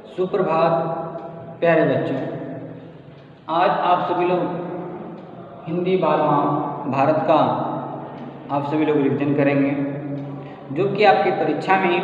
सुप्रभात प्यारे बच्चों। आज आप सभी लोग हिंदी बाल महाभारत का आप सभी लोग रिवीजन करेंगे, जो कि आपकी परीक्षा में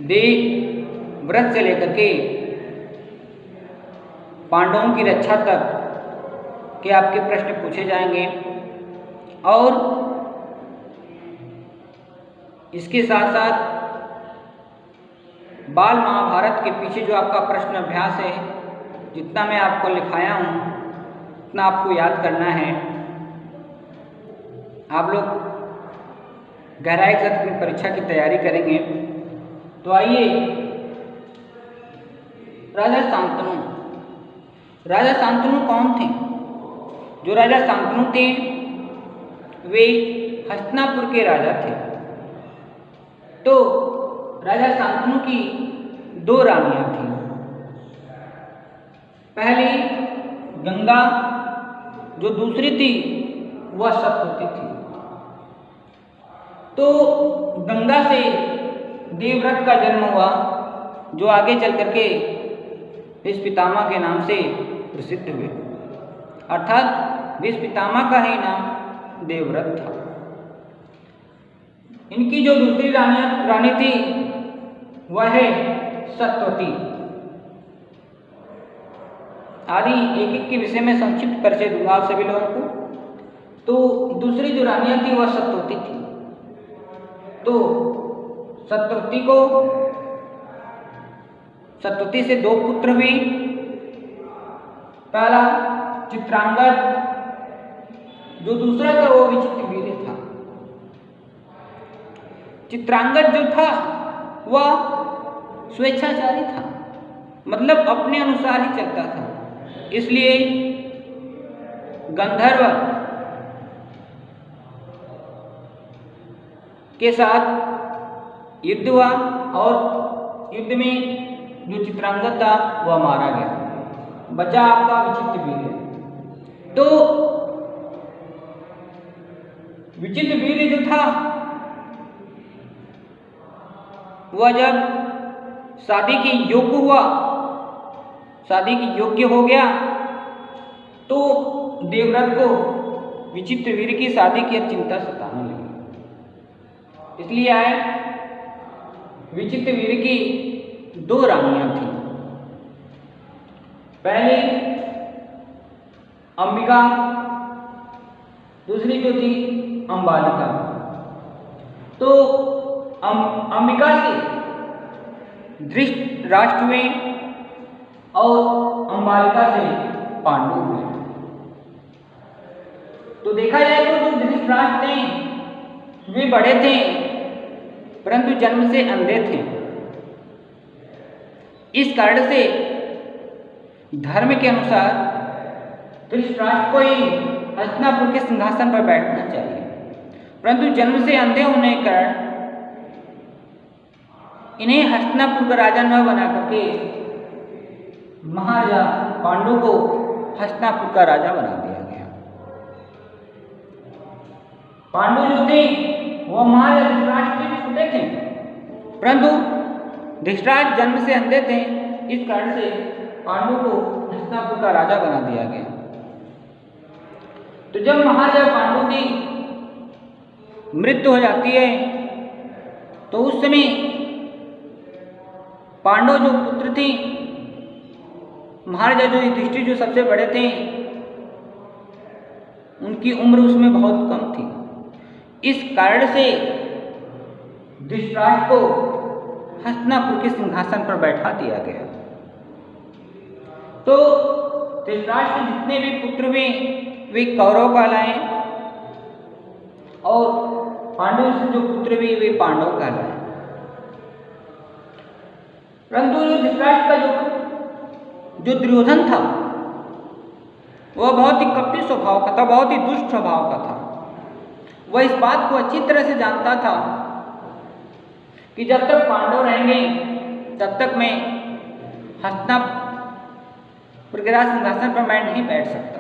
देवव्रत से लेकर के पांडवों की रक्षा तक के आपके प्रश्न पूछे जाएंगे। और इसके साथ साथ बाल महाभारत के पीछे जो आपका प्रश्न अभ्यास है, जितना मैं आपको लिखाया हूँ उतना आपको याद करना है। आप लोग गहराई के साथ अपनी परीक्षा की तैयारी करेंगे। तो आइए, राजा शांतनु कौन थे? जो राजा शांतनु थे वे हस्तिनापुर के राजा थे। तो राजा शांतनु की दो रानियां थीं। पहली गंगा, जो दूसरी थी वह सत्यवती थी। तो गंगा से देवव्रत का जन्म हुआ, जो आगे चल करके भीष्म पितामह के नाम से प्रसिद्ध हुए। अर्थात भीष्म पितामह का ही नाम देवव्रत था। इनकी जो दूसरी रानी थी वह है सत्यवती। आदि एक एक के विषय में संक्षिप्त परिचय दूंगा आप सभी लोगों को। तो दूसरी जो रानियां थी वह सत्यवती थी। तो सत्यवती से दो पुत्र हुए। पहला चित्रांगद, जो दूसरा था वो विचित्रवीर्य था। चित्रांगद जो था वह स्वेच्छाचारी था, मतलब अपने अनुसार ही चलता था। इसलिए गंधर्व के साथ युद्ध हुआ और युद्ध में जो चित्रांगद था वह मारा गया। बचा आपका विचित्रवीर्य। तो विचित्रवीर्य जो था वह जब शादी के योग्य हुआ, शादी के योग्य हो गया, तो देवव्रत को विचित्रवीर्य की शादी की चिंता सताने लगी। इसलिए आए विचित्रवीर्य की दो रानियां थीं। पहली अंबिका, दूसरी जो थी अंबालिका। तो अंबिका से धृतराष्ट्र हुए और अंबालिका से पांडु हुए। तो देखा जाए तो जो धृतराष्ट्र थे वे बड़े थे, परंतु जन्म से अंधे थे। इस कारण से धर्म के अनुसार धृतराष्ट्र को ही हस्तिनापुर के सिंहासन पर बैठना चाहिए, परंतु जन्म से अंधे होने के कारण इन्हें हस्तिनापुर का राजा न बना करके महाराजा पांडु को हस्तिनापुर का राजा बना दिया गया। पांडु जो थे वो महाराजा धृतराष्ट्र के छोटे थे, परंतु धृतराष्ट्र जन्म से अंधे थे। इस कारण से पांडु को हस्तिनापुर का राजा बना दिया गया। तो जब महाराजा पांडु की मृत्यु हो जाती है, तो उस समय पांडव जो पुत्र थे, महाराजा जो युधिष्ठिर जो सबसे बड़े थे, उनकी उम्र उसमें बहुत कम थी। इस कारण से धृतराष्ट्र को हस्तिनापुर के सिंहासन पर बैठा दिया गया। तो धृतराष्ट्र के जितने भी पुत्र हुए वे कौरव कहलाए, और पांडु से जो पुत्र हुए वे पांडव कहलाए। परंतु जो धृतराष्ट्र का जो दुर्योधन था वह बहुत ही कपटी स्वभाव का था, बहुत ही दुष्ट स्वभाव का था। वह इस बात को अच्छी तरह से जानता था कि जब तक पांडव रहेंगे तब तक मैं हस्तिनापुर के राज सिंहासन पर मैं नहीं बैठ सकता।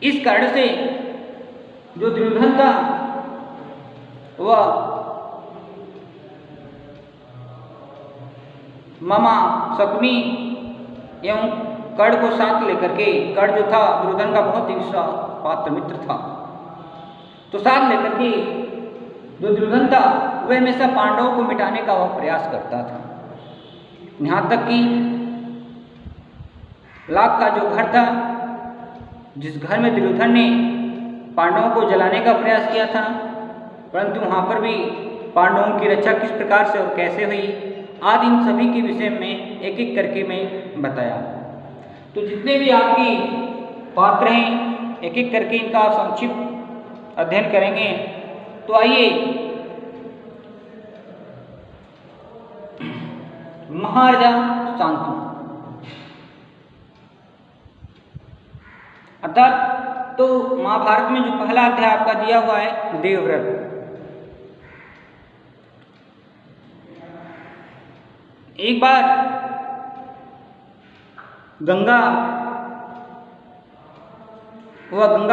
इस कारण से जो दुर्योधन था वह मामा शकुनी एवं कर्ण को साथ लेकर के, कर्ण जो था दुर्योधन का बहुत ही विश्वास पात्र मित्र था, तो साथ लेकर के जो दुर्योधन था वह हमेशा पांडवों को मिटाने का वह प्रयास करता था। यहाँ तक कि लाख का जो घर था, जिस घर में दुर्योधन ने पांडवों को जलाने का प्रयास किया था, परंतु वहाँ पर भी पांडवों की रक्षा किस प्रकार से और कैसे हुई आदि इन सभी के विषय में एक एक करके मैं बताया। तो जितने भी आपकी पात्र हैं एक एक करके इनका संक्षिप्त अध्ययन करेंगे। तो आइए महाराजा शांतनु, अर्थात तो महाभारत में जो पहला अध्याय आपका दिया हुआ है देवव्रत, एक बार गंगा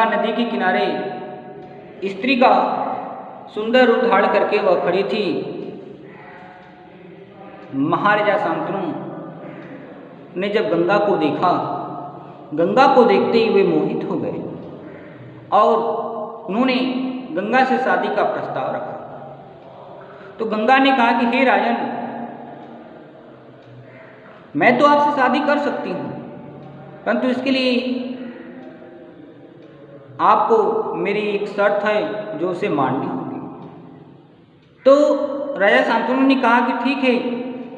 नदी के किनारे स्त्री का सुंदर रूप धारण करके वह खड़ी थी। महाराजा शांतनु ने जब गंगा को देखा, गंगा को देखते ही वे मोहित हो गए और उन्होंने गंगा से शादी का प्रस्ताव रखा। तो गंगा ने कहा कि हे राजन, मैं तो आपसे शादी कर सकती हूँ, परंतु इसके लिए आपको मेरी एक शर्त है जो उसे माननी होगी। तो राजा शांतनु ने कहा कि ठीक है,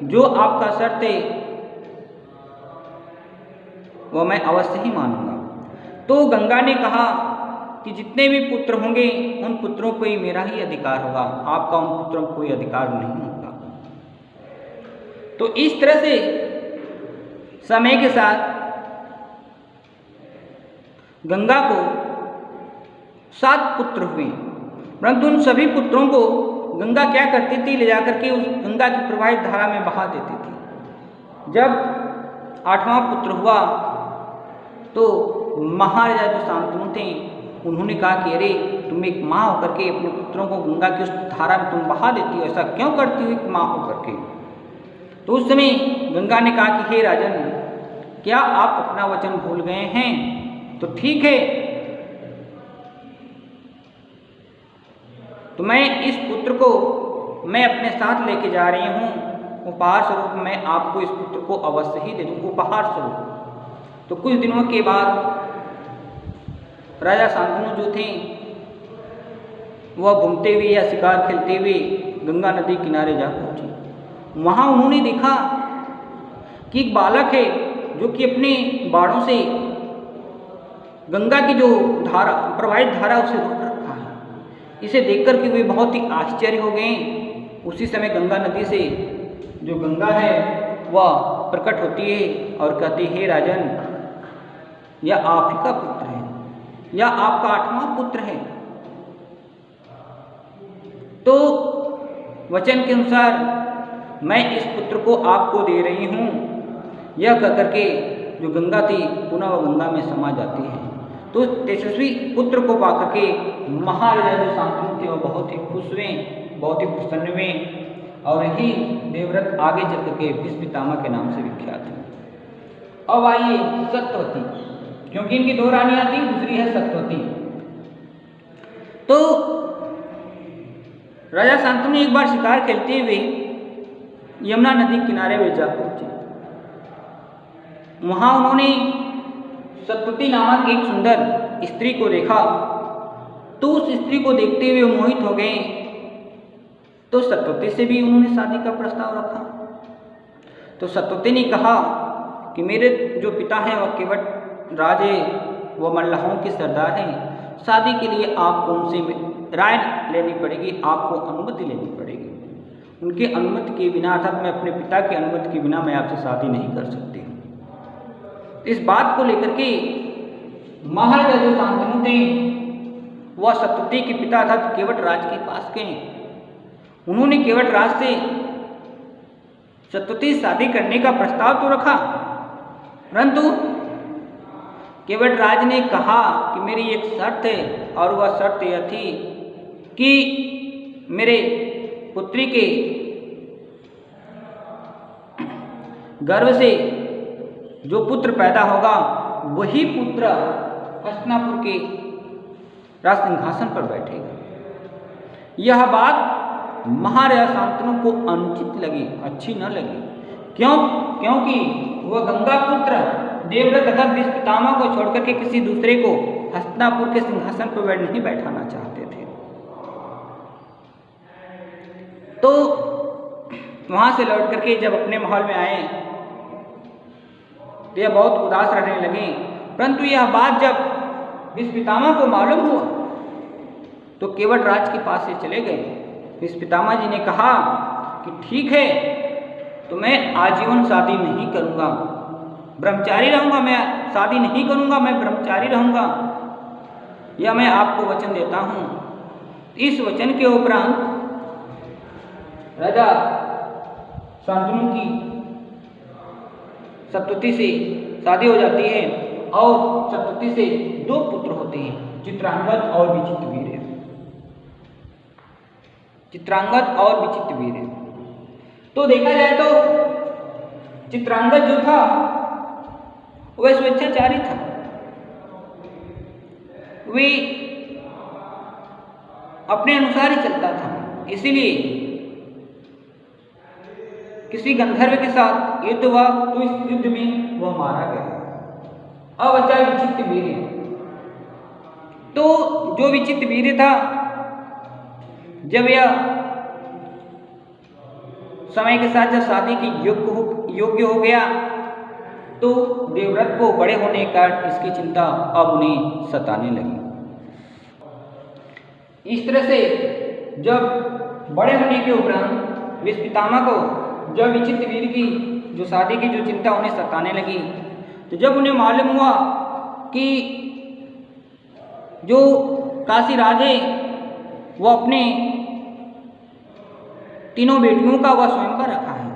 जो आपका शर्त है वह मैं अवश्य ही मानूंगा। तो गंगा ने कहा कि जितने भी पुत्र होंगे उन पुत्रों पर ही मेरा ही अधिकार होगा, आपका उन पुत्रों को कोई अधिकार नहीं होगा। तो इस तरह से समय के साथ गंगा को 7 पुत्र हुए, परंतु उन सभी पुत्रों को गंगा क्या करती थी, ले जाकर के उस गंगा की प्रवाहित धारा में बहा देती थी। जब 8वां पुत्र हुआ तो महाराजा जो शांतनु थे उन्होंने कहा कि अरे तुम एक माँ होकर के अपने पुत्रों को गंगा की उस धारा में तुम बहा देती हो, ऐसा क्यों करती हो एक माँ होकर के। तो उस समय गंगा ने कहा कि हे राजन, क्या आप अपना वचन भूल गए हैं? तो ठीक है, तो मैं इस पुत्र को मैं अपने साथ लेके जा रही हूँ, उपहार स्वरूप मैं आपको इस पुत्र को अवश्य ही दे दूँ, उपहार स्वरूप। तो कुछ दिनों के बाद राजा शांतनु जो थे वह घूमते हुए या शिकार खेलते हुए गंगा नदी किनारे जा पहुँचे। वहाँ उन्होंने देखा कि एक बालक है जो कि अपने बाड़ों से गंगा की जो धारा प्रवाहित धारा उसे रोक रखा है। इसे देखकर के वे बहुत ही आश्चर्य हो गए। उसी समय गंगा नदी से जो गंगा है वह प्रकट होती है और कहती है, हे राजन, यह आप ही का पुत्र है, या आपका 8वां पुत्र है। तो वचन के अनुसार मैं इस पुत्र को आपको दे रही हूँ। यह कहकर के जो गंगा थी पुनः वह गंगा में समा जाती है। तो तेजस्वी पुत्र को पाकर के महाराजा जो शांतनु थे वह बहुत ही खुश हुए, बहुत ही प्रसन्न हुए, और यही देवव्रत आगे चल करके भीष्म पितामह के नाम से विख्यात है। अब आइए सत्यवती, क्योंकि इनकी 2 रानियां थी, दूसरी है सत्यवती। तो राजा शांतनु एक बार शिकार खेलते हुए यमुना नदी किनारे वे जा पहुंचे। वहां उन्होंने सत्यवती नामक एक सुंदर स्त्री को देखा। तो उस स्त्री को देखते हुए मोहित हो गए। तो सत्यवती से भी उन्होंने शादी का प्रस्ताव रखा। तो सत्यवती ने कहा कि मेरे जो पिता हैं वह केवट राजे व मल्लाहों के सरदार हैं, शादी के लिए आपको उनसे राय लेनी पड़ेगी, आपको अनुमति लेनी पड़ेगी। उनके अनुमति के बिना, अर्थात मैं अपने पिता की अनुमति के बिना मैं आपसे शादी नहीं कर सकती। इस बात को लेकर के महाराजा जो शांतनु थे वह सत्यवती के पिता अर्थात केवट राज के पास गए। उन्होंने केवट राज से सत्यवती शादी करने का प्रस्ताव तो रखा, परंतु केवट राज ने कहा कि मेरी एक शर्त है, और वह शर्त यह थी कि मेरे पुत्री के गर्भ से जो पुत्र पैदा होगा वही पुत्र हस्तिनापुर के राज सिंहासन पर बैठेगा। यह बात महाराजा शांतनु को अनुचित लगी, अच्छी न लगी। क्योंकि वह गंगा पुत्र देवव्रत तथा भीष्म पितामह को छोड़कर के किसी दूसरे को हस्तिनापुर के सिंहासन पर नहीं बैठाना चाहते थे। तो वहां से लौट करके जब अपने महल में आए तो यह बहुत उदास रहने लगे। परंतु यह बात जब भीष्म पितामह को मालूम हुआ तो केवट राज के पास से चले गए। भीष्म पितामह जी ने कहा कि ठीक है, तो मैं आजीवन शादी नहीं करूंगा, ब्रह्मचारी रहूंगा, मैं शादी नहीं करूंगा, मैं ब्रह्मचारी रहूंगा, यह मैं आपको वचन देता हूं। इस वचन के उपरांत राजा शांतनु की सप्तती से शादी हो जाती है और सप्तती से 2 पुत्र होते हैं, चित्रांगद और विचित्रवीर्य। चित्रांगद और विचित्रवीर्य। तो देखा जाए तो चित्रांगद जो था वह स्वेच्छाचारी था। वे अपने अनुसार ही चलता था, इसीलिए किसी गंधर्व के साथ युद्ध हुआ तो इस युद्ध में वह मारा गया। अब बचा विचित्रवीर्य। तो जो विचित्रवीर्य था, जब यह समय के साथ जब शादी के योग्य हो गया तो देवव्रत को बड़े होने के कारण इसकी चिंता अब उन्हें सताने लगी। इस तरह से जब बड़े होने के उपरांत भीष्म पितामह को जब विचित्रवीर्य की जो शादी की जो चिंता उन्हें सताने लगी, तो जब उन्हें मालूम हुआ कि जो काशी राज है वो अपने तीनों बेटियों का वह स्वयंवर रखा है।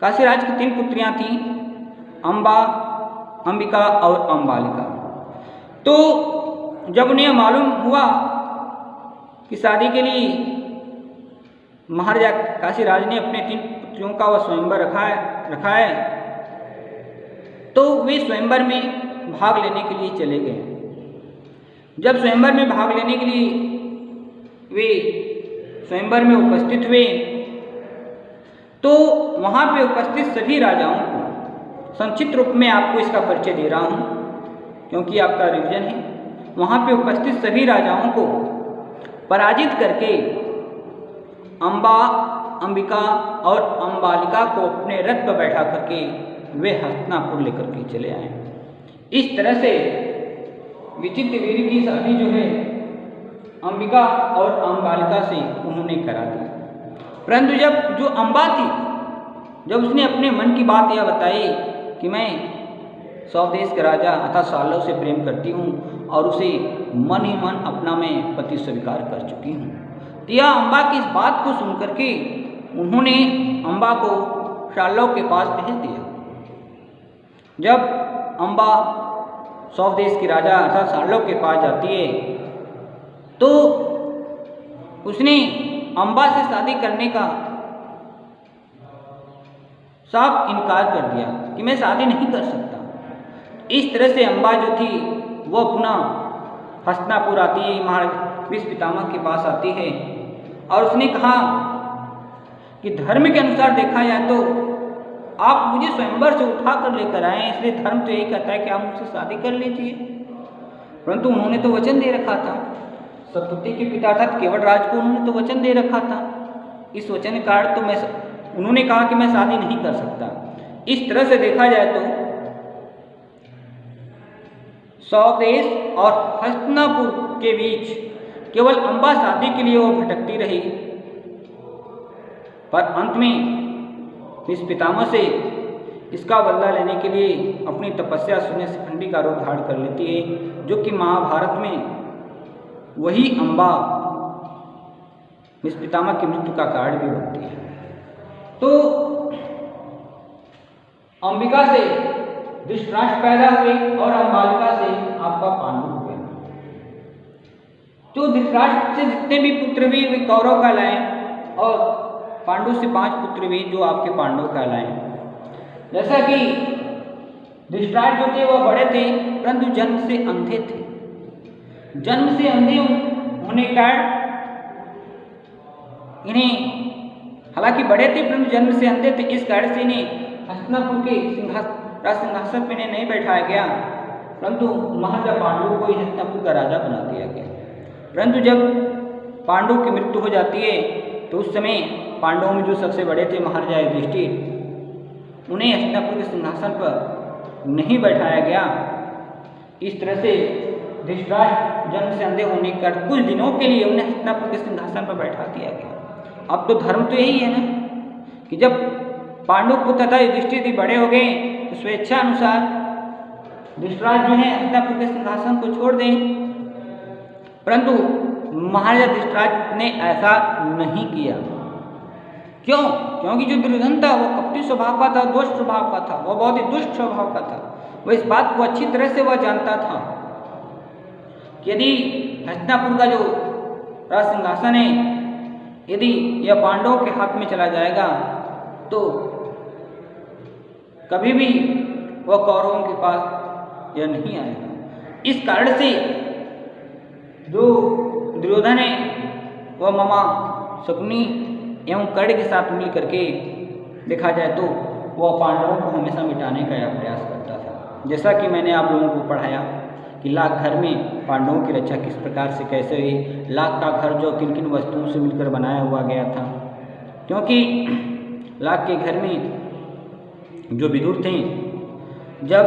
काशीराज की 3 पुत्रियां थीं, अम्बा, अंबिका और अम्बालिका। तो जब उन्हें मालूम हुआ कि शादी के लिए महाराजा काशीराज ने अपने 3 पुत्रियों का वह स्वयंवर रखा है, तो वे स्वयंवर में भाग लेने के लिए चले गए। जब स्वयंवर में भाग लेने के लिए वे स्वयंवर में उपस्थित हुए तो वहाँ पे उपस्थित सभी राजाओं को, संक्षिप्त रूप में आपको इसका परिचय दे रहा हूँ क्योंकि आपका रिवीजन है, वहाँ पे उपस्थित सभी राजाओं को पराजित करके अम्बा, अंबिका और अम्बालिका को अपने रथ पर बैठा करके वे हस्तिनापुर लेकर के चले आए। इस तरह से विचित्रवीर्य की शादी जो है अंबिका और अम्बालिका से उन्होंने करा दी। परंतु जब जो अम्बा थी, जब उसने अपने मन की बात यह बताई कि मैं सौदेश के राजा अर्थात साल्व से प्रेम करती हूँ और उसे मन ही मन अपना मैं पति स्वीकार कर चुकी हूँ, तो यह अम्बा की इस बात को सुन करके उन्होंने अम्बा को साल्व के पास भेज दिया। जब अम्बा सौदेश की राजा अर्थात साल्व के पास जाती है तो उसने अम्बा से शादी करने का साफ इनकार कर दिया कि मैं शादी नहीं कर सकता। इस तरह से अम्बा जो थी वो पुनः हस्तिनापुर आती है, महाराज भीष्म पितामह के पास आती है और उसने कहा कि धर्म के अनुसार देखा जाए तो आप मुझे स्वयंवर से उठा कर लेकर आए, इसलिए धर्म तो यही कहता है कि आप मुझसे शादी कर लीजिए। परंतु उन्होंने तो वचन दे रखा था, सप्तती के पिता अर्थात केवट राज को उन्होंने तो वचन दे रखा था। इस वचन के कारण तो उन्होंने कहा कि मैं शादी नहीं कर सकता। इस तरह से देखा जाए तो सौदेश और हस्तिनापुर के बीच केवल अम्बा शादी के लिए वो भटकती रही, पर अंत में भीष्म पितामह से इसका बदला लेने के लिए अपनी तपस्या शून्य शिखंडी का रूप धारण कर लेती है, जो कि महाभारत में वही अम्बा भीष्म पितामह की मृत्यु का कारण भी बनती है। तो अंबिका से धृतराष्ट्र पैदा हुए और अम्बालिका से आपका पांडु हुए। तो धृतराष्ट्र से जितने भी पुत्र हुए वे कौरव कहलाए और पांडु से 5 पुत्र हुए जो आपके पांडव कहलाए। जैसा कि धृतराष्ट्र जो थे वह बड़े थे परंतु जन्म से अंधे थे। जन्म से अंधे होने के कारण इन्हें, हालांकि बड़े थे परंतु जन्म से अंधे थे, इस कारण से इन्हें हस्तिनापुर के सिंहासन पर नहीं बैठाया गया परंतु महाराजा पांडु को ही हस्तिनापुर का राजा बना दिया गया। परंतु जब पांडु की मृत्यु हो जाती है तो उस समय पांडवों में जो सबसे बड़े थे महाराजा युधिष्ठिर, उन्हें हस्तिनापुर के सिंहासन पर नहीं बैठाया गया। इस तरह से धृतराष्ट्र जन्म से अंधे होने के कारण कुछ दिनों के लिए उन्हें हस्तिनापुर के सिंहासन पर बैठा दिया गया। अब तो धर्म तो यही है ना कि जब पांडु पुत्र तथा युधिष्ठिर बड़े हो गए तो स्वेच्छा अनुसार धृतराष्ट्र जो है हस्तिनापुर के सिंहासन को छोड़ दें, परंतु महाराजा धृतराष्ट्र ने ऐसा नहीं किया। क्यों? क्योंकि जो दुर्योधन था वो कपटी स्वभाव का था, दुष्ट स्वभाव का था, वो बहुत ही दुष्ट स्वभाव का था। वह इस बात को अच्छी तरह से वह जानता था कि यदि हस्तिनापुर का जो राज सिंहासन है यदि यह पांडवों के हाथ में चला जाएगा तो कभी भी वह कौरवों के पास यह नहीं आएगा। इस कारण से जो दुर्योधन है वह मामा शकुनी एवं कर्ण के साथ मिल करके देखा जाए तो वह पांडवों को हमेशा मिटाने का यह प्रयास करता था। जैसा कि मैंने आप लोगों को पढ़ाया कि लाख घर में पांडवों की रक्षा किस प्रकार से कैसे हुई, लाख का घर जो किन किन वस्तुओं से मिलकर बनाया हुआ गया था। क्योंकि लाख के घर में जो विदुर थे, जब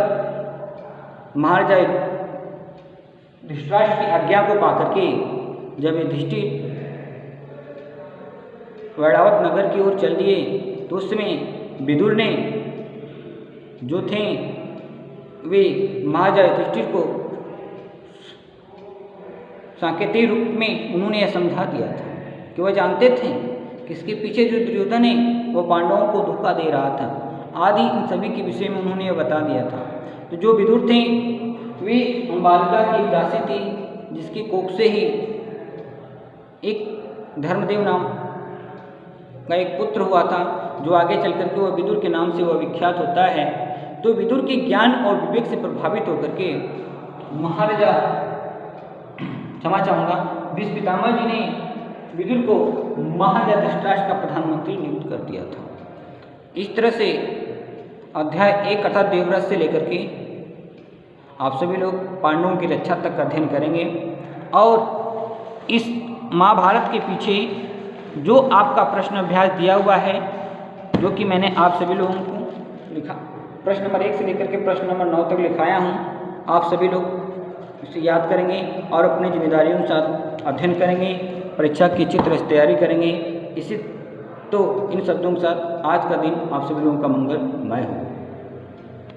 महाराजा धृतराष्ट्र की आज्ञा को पाकर के जब युधिष्ठिर वैरावत नगर की ओर चल दिए तो उस समय विदुर ने जो थे वे महाराजा युधिष्ठिर को सांकेतिक रूप में उन्होंने यह समझा दिया था कि वह जानते थे कि इसके पीछे जो दुर्योधन है वह पांडवों को धोखा दे रहा था आदि, इन सभी के विषय में उन्होंने यह बता दिया था। तो जो विदुर थे वे अंबालिका की एक दासी थी जिसकी कोख से ही एक धर्मदेव नाम का एक पुत्र हुआ था जो आगे चल करके वह विदुर के नाम से वह विख्यात होता है। तो विदुर के ज्ञान और विवेक से प्रभावित होकर के महाराजा, क्षमा चाहूँगा, भीष्म पितामह जी ने विदुर को महाराजा धृतराष्ट्र का प्रधानमंत्री नियुक्त कर दिया था। इस तरह से अध्याय 1 अर्थात देवव्रत से लेकर के आप सभी लोग पांडवों की रक्षा तक का अध्ययन करेंगे और इस महाभारत के पीछे जो आपका प्रश्न अभ्यास दिया हुआ है जो कि मैंने आप सभी लोगों को लिखा, प्रश्न नंबर 1 से लेकर के प्रश्न नंबर 9 तक लिखाया हूँ, आप सभी लोग इसे याद करेंगे और अपनी जिम्मेदारियों के साथ अध्ययन करेंगे, परीक्षा की अच्छी तरह से तैयारी करेंगे। इसी तो इन शब्दों के साथ आज का दिन आप सभी लोगों का मंगलमय हो।